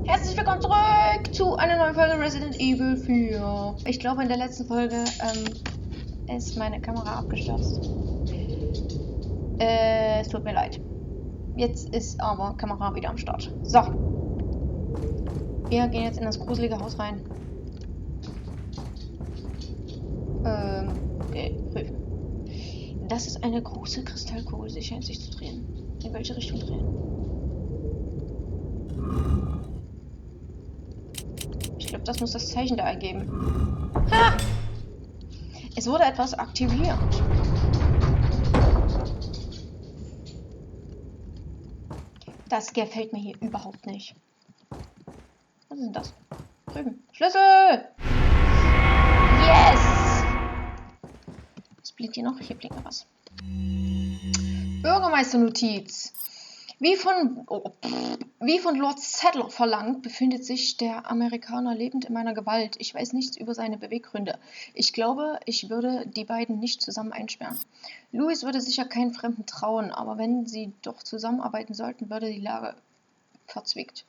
Herzlich willkommen zurück zu einer neuen Folge Resident Evil 4. Ich glaube, in der letzten Folge ist meine Kamera abgestürzt. Es tut mir leid. Jetzt ist aber Kamera wieder am Start. So. Wir gehen jetzt in das gruselige Haus rein. Prüfen. Das ist eine große Kristallkugel. Sie scheint sich zu drehen. In welche Richtung drehen? Ich glaube, das muss das Zeichen da ergeben. Ha! Es wurde etwas aktiviert. Das gefällt mir hier überhaupt nicht. Was ist denn das? Drüben. Schlüssel! Yes! Was blinkt hier noch? Hier blinkt noch was. Bürgermeisternotiz. Wie von Lord Sadler verlangt, befindet sich der Amerikaner lebend in meiner Gewalt. Ich weiß nichts über seine Beweggründe. Ich glaube, ich würde die beiden nicht zusammen einsperren. Louis würde sicher keinen Fremden trauen, aber wenn sie doch zusammenarbeiten sollten, würde die Lage verzwickt.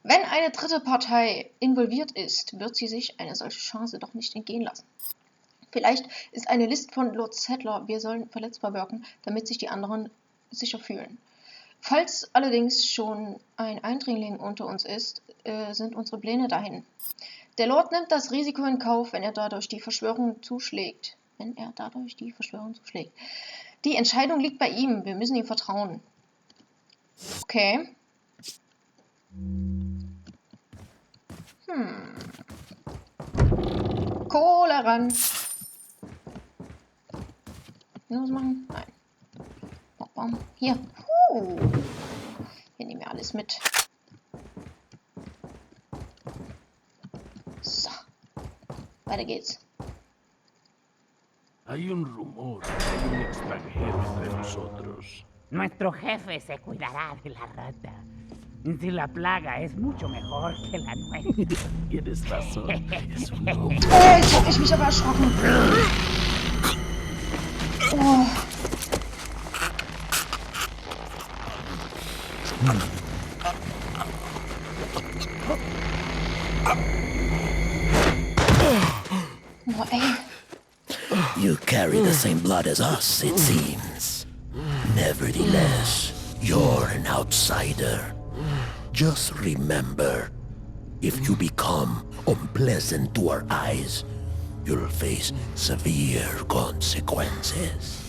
Wenn eine dritte Partei involviert ist, wird sie sich eine solche Chance doch nicht entgehen lassen. Vielleicht ist eine List von Lord Sadler, wir sollen verletzbar wirken, damit sich die anderen sicher fühlen. Falls allerdings schon ein Eindringling unter uns ist, sind unsere Pläne dahin. Der Lord nimmt das Risiko in Kauf, wenn er dadurch die Verschwörung zuschlägt. Die Entscheidung liegt bei ihm. Wir müssen ihm vertrauen. Okay. Kohle ran. Was machen? Nein. Hier. Hier nehmen wir alles mit. So. Weiter geht's. Hay un rumor de que hay un extranjero entre nosotros. Nuestro jefe se cuidará de la rata. Si la plaga es mucho mejor que la nuestra. Tienes razón. Es un hombre. Jetzt hab ich mich aber erschrocken. Oh. Oh, ey. You carry the same blood as us, it seems. Nevertheless, you're an outsider. Just remember, if you become unpleasant to our eyes, you'll face severe consequences.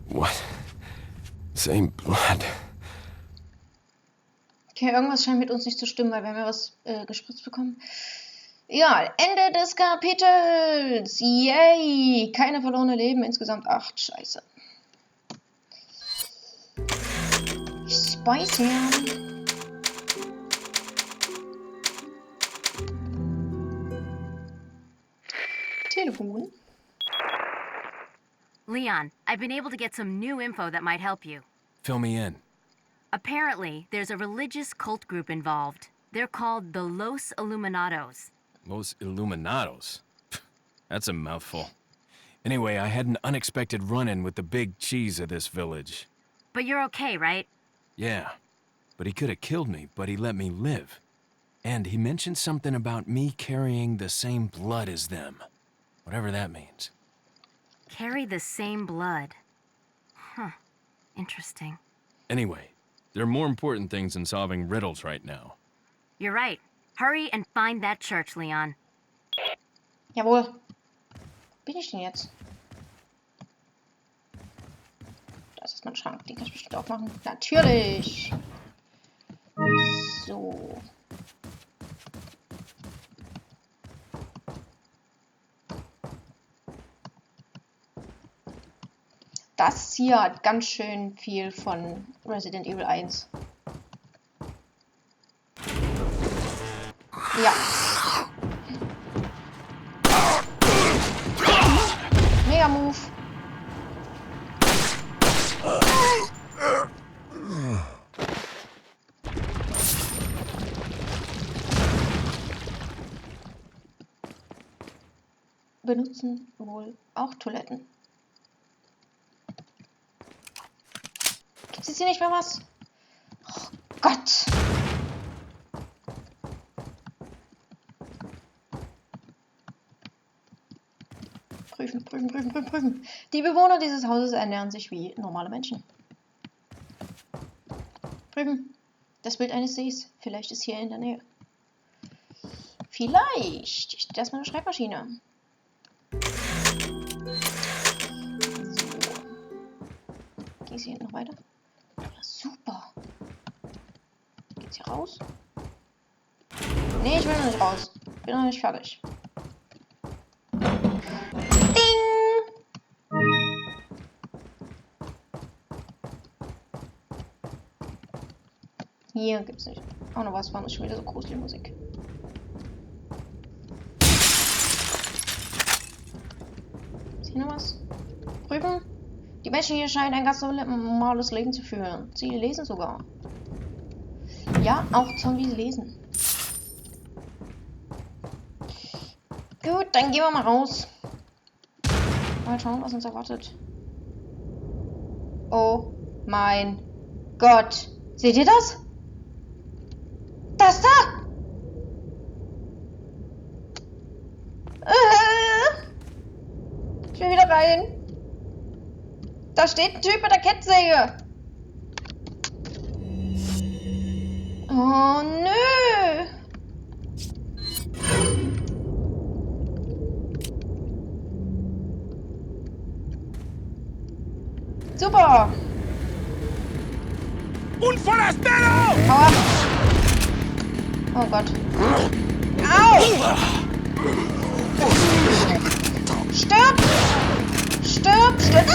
What? Same blood. Okay, irgendwas scheint mit uns nicht zu stimmen, weil wir haben ja was gespritzt bekommen. Egal, Ende des Kapitels. Yay! Keine verlorene Leben, insgesamt 8. Scheiße. Spicy. Telefon. Leon, I've been able to get some new info that might help you. Fill me in. Apparently, there's a religious cult group involved. They're called the Los Illuminados. Los Illuminados? That's a mouthful. Anyway, I had an unexpected run-in with the big cheese of this village. But you're okay, right? Yeah, but he could have killed me, but he let me live. And he mentioned something about me carrying the same blood as them. Whatever that means. Carry the same blood. Huh. Interesting. Anyway, there are more important things than solving riddles right now. You're right. Hurry and find that church, Leon. Jawohl. Bin ich denn jetzt? Da ist mein Schrank. Den kann ich bestimmt aufmachen. Natürlich. So. Das hier hat ganz schön viel von Resident Evil 1. Ja. Mega Move. Benutzen wohl auch Toiletten. Gibt's jetzt hier nicht mehr was? Oh Gott! Prüfen, prüfen, prüfen, prüfen, prüfen. Die Bewohner dieses Hauses ernähren sich wie normale Menschen. Prüfen. Das Bild eines Sees. Vielleicht ist hier in der Nähe. Vielleicht. Ich steht erstmal eine Schreibmaschine. So. Geht's hier noch weiter? Ja, super. Geht's hier raus? Nee, ich will noch nicht raus. Bin noch nicht fertig. Hier gibt's nicht. Auch noch was, war das schon wieder so gruselige Musik. Ist hier noch was? Prüfen? Die Menschen hier scheinen ein ganz normales Leben zu führen. Sie lesen sogar. Ja, auch Zombies lesen. Gut, dann gehen wir mal raus. Mal schauen, was uns erwartet. Oh mein Gott. Seht ihr das? Das da! Ich will wieder rein. Da steht ein Typ mit der Kettensäge. Oh nö. Super. ¡Un forastero! Hau ab. Oh Gott. Au! Stirb! Stirb! Stirb!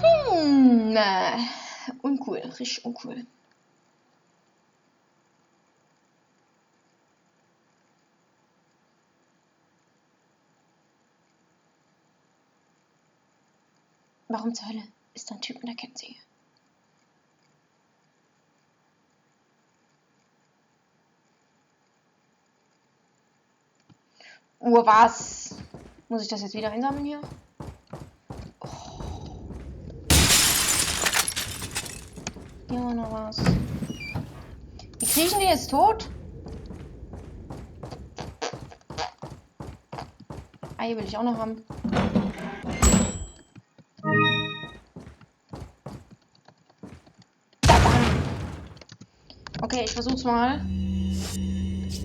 Nein, nein, nein! Uncool. Richtig uncool. Warum zur Hölle ist da ein Typ mit der Kettensäge? Was? Muss ich das jetzt wieder einsammeln hier? Oh. Hier war noch was. Wie kriechen die jetzt tot? Ei will ich auch noch haben. Okay, ich versuch's mal.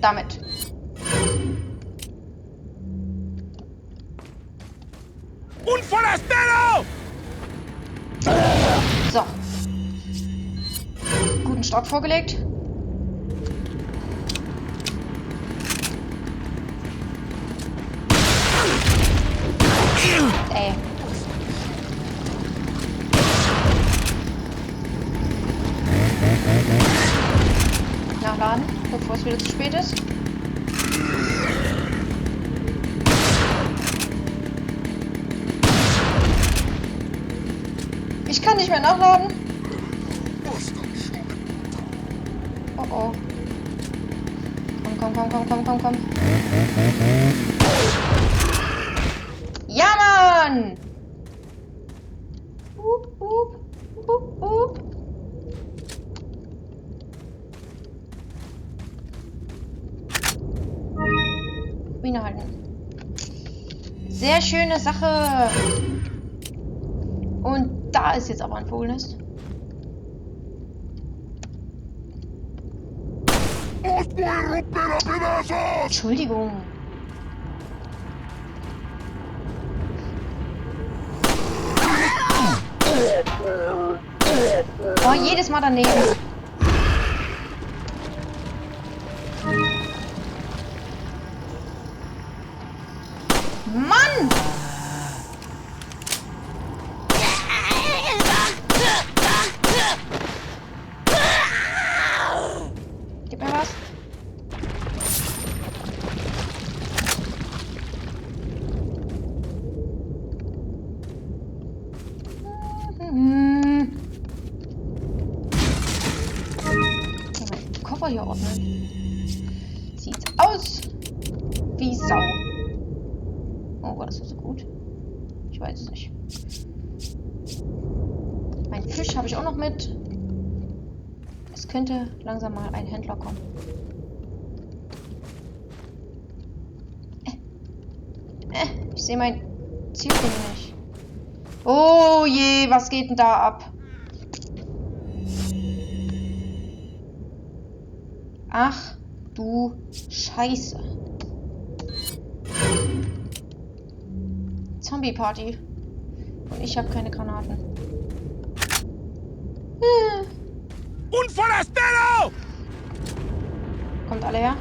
Damit. ¡Un forastero! So. Guten Start vorgelegt. Ey. Nachladen, bevor es wieder zu spät ist. Ich kann nicht mehr nachladen. Oh oh. Komm, komm, komm, komm, komm, komm, komm. Ja, Mann! Up, up, up, up. Biene halten. Sehr schöne Sache. Und da ist jetzt aber ein Vogelnest. Entschuldigung. Oh, jedes Mal daneben. Mann! Gib mir was. sauber hier ordnen. Sieht aus wie Sau. Oh, war das so gut? Ich weiß es nicht. Mein Fisch habe ich auch noch mit. Es könnte langsam mal ein Händler kommen. Ich sehe mein Zielchen nicht. Oh je, was geht denn da ab? Ach du Scheiße. Zombie-Party. Und ich habe keine Granaten. ¡Un forastero! Kommt alle her.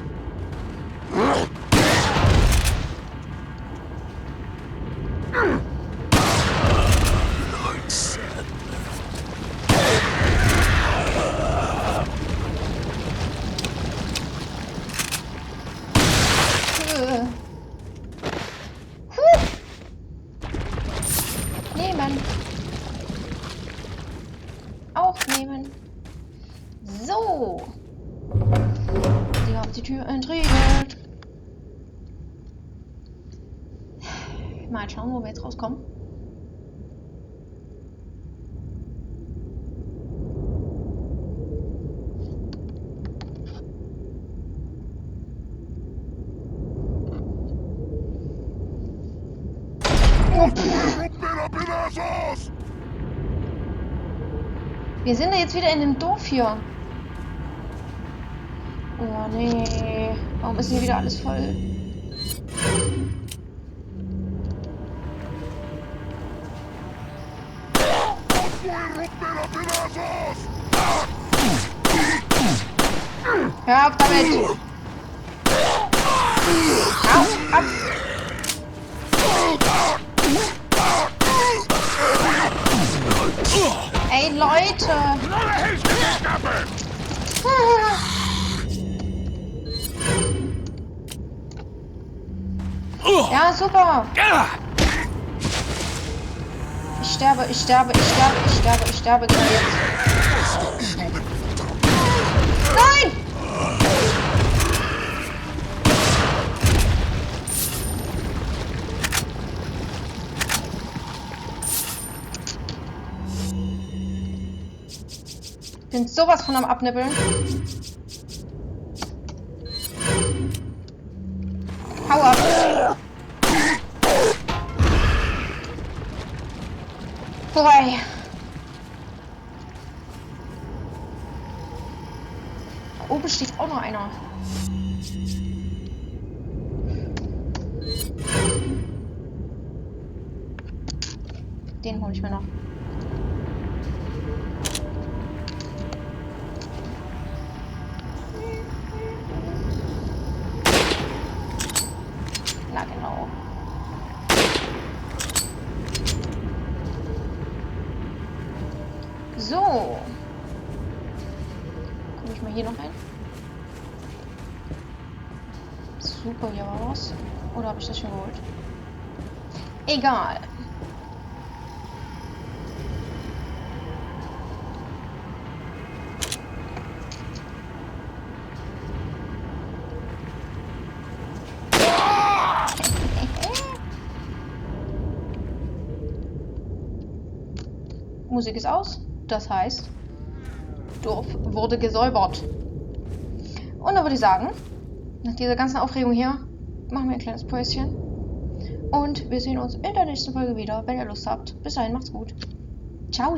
Nehmen. Aufnehmen. So. Die haben die Tür entriegelt. Mal schauen, wo wir jetzt rauskommen. Wir sind ja jetzt wieder in dem Dorf hier. Oh nee. Warum ist hier wieder alles voll? Hör auf damit! Au, ab! Ey, Leute! Ja, super! Ich sterbe genau jetzt. Nein! Ich bin sowas von am Abnibbeln. Hau ab! Vorbei! Da oben steht auch noch einer. Den hole ich mir noch. Na genau. So. Guck ich mal hier noch rein. Super, hier war was. Oder habe ich das schon geholt? Egal. Musik ist aus. Das heißt, Dorf wurde gesäubert. Und dann würde ich sagen, nach dieser ganzen Aufregung hier, machen wir ein kleines Päuschen. Und wir sehen uns in der nächsten Folge wieder, wenn ihr Lust habt. Bis dahin, macht's gut. Ciao!